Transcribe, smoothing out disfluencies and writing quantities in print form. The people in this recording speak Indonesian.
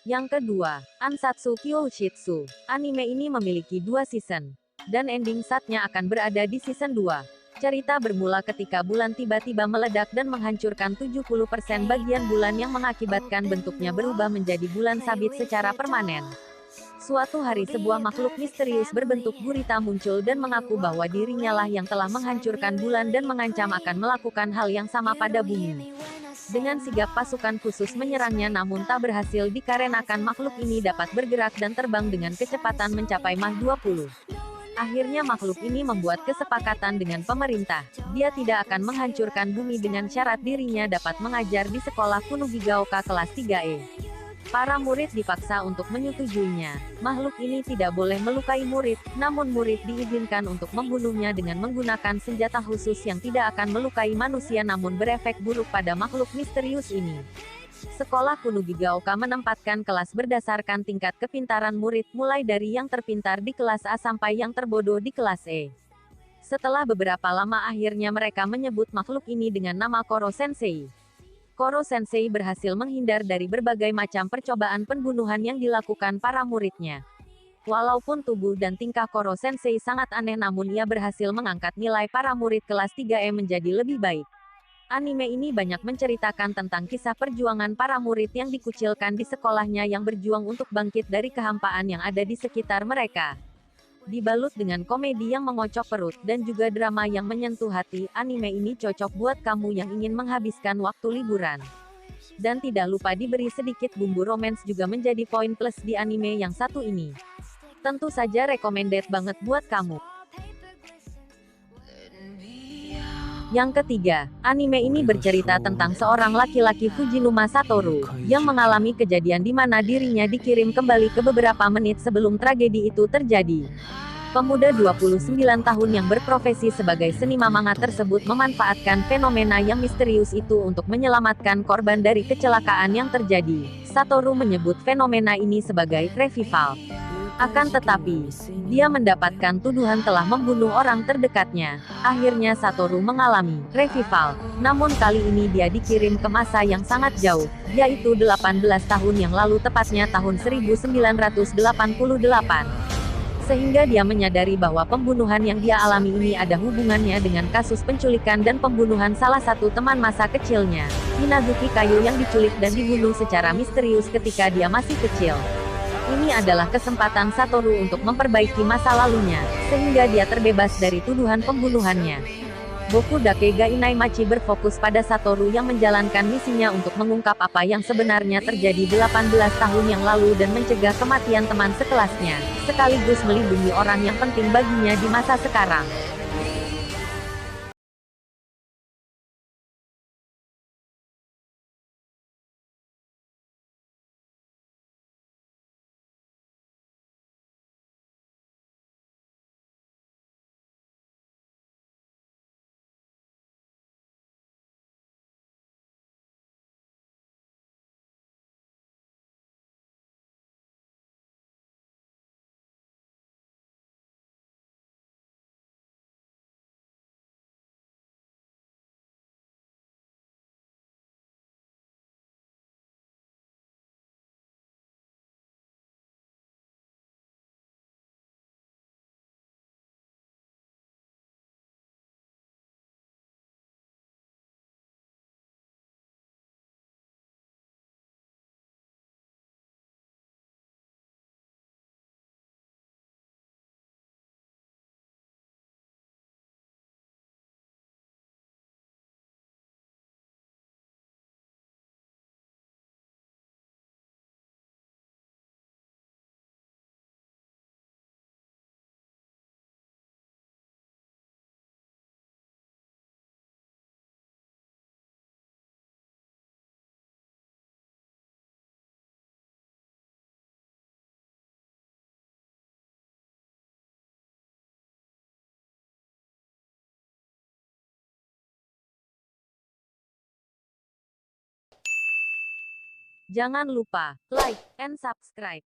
Yang kedua, Ansatsu Kyoshitsu. Anime ini memiliki 2 season. Dan ending saatnya akan berada di season 2. Cerita bermula ketika bulan tiba-tiba meledak dan menghancurkan 70% bagian bulan yang mengakibatkan bentuknya berubah menjadi bulan sabit secara permanen. Suatu hari sebuah makhluk misterius berbentuk gurita muncul dan mengaku bahwa dirinya lah yang telah menghancurkan bulan dan mengancam akan melakukan hal yang sama pada bumi. Dengan sigap pasukan khusus menyerangnya namun tak berhasil dikarenakan makhluk ini dapat bergerak dan terbang dengan kecepatan mencapai Mach 20. Akhirnya makhluk ini membuat kesepakatan dengan pemerintah. Dia tidak akan menghancurkan bumi dengan syarat dirinya dapat mengajar di sekolah Kunugigaoka kelas 3E. Para murid dipaksa untuk menyetujuinya. Makhluk ini tidak boleh melukai murid, namun murid diizinkan untuk membunuhnya dengan menggunakan senjata khusus yang tidak akan melukai manusia namun berefek buruk pada makhluk misterius ini. Sekolah Kunugigaoka menempatkan kelas berdasarkan tingkat kepintaran murid, mulai dari yang terpintar di kelas A sampai yang terbodoh di kelas E. Setelah beberapa lama akhirnya mereka menyebut makhluk ini dengan nama Koro Sensei. Koro Sensei berhasil menghindar dari berbagai macam percobaan pembunuhan yang dilakukan para muridnya. Walaupun tubuh dan tingkah Koro Sensei sangat aneh namun ia berhasil mengangkat nilai para murid kelas 3E menjadi lebih baik. Anime ini banyak menceritakan tentang kisah perjuangan para murid yang dikucilkan di sekolahnya yang berjuang untuk bangkit dari kehampaan yang ada di sekitar mereka. Dibalut dengan komedi yang mengocok perut dan juga drama yang menyentuh hati, anime ini cocok buat kamu yang ingin menghabiskan waktu liburan. Dan tidak lupa diberi sedikit bumbu romance juga menjadi poin plus di anime yang satu ini. Tentu saja recommended banget buat kamu. Yang ketiga, anime ini bercerita tentang seorang laki-laki Fujinuma Satoru, yang mengalami kejadian di mana dirinya dikirim kembali ke beberapa menit sebelum tragedi itu terjadi. Pemuda 29 tahun yang berprofesi sebagai seniman manga tersebut memanfaatkan fenomena yang misterius itu untuk menyelamatkan korban dari kecelakaan yang terjadi. Satoru menyebut fenomena ini sebagai revival. Akan tetapi, dia mendapatkan tuduhan telah membunuh orang terdekatnya. Akhirnya Satoru mengalami revival. Namun kali ini dia dikirim ke masa yang sangat jauh, yaitu 18 tahun yang lalu tepatnya tahun 1988. Sehingga dia menyadari bahwa pembunuhan yang dia alami ini ada hubungannya dengan kasus penculikan dan pembunuhan salah satu teman masa kecilnya, Minazuki Kayo yang diculik dan dibunuh secara misterius ketika dia masih kecil. Ini adalah kesempatan Satoru untuk memperbaiki masa lalunya, sehingga dia terbebas dari tuduhan pembunuhannya. Boku Dake ga Inaimachi berfokus pada Satoru yang menjalankan misinya untuk mengungkap apa yang sebenarnya terjadi 18 tahun yang lalu dan mencegah kematian teman sekelasnya, sekaligus melindungi orang yang penting baginya di masa sekarang. Jangan lupa like and subscribe.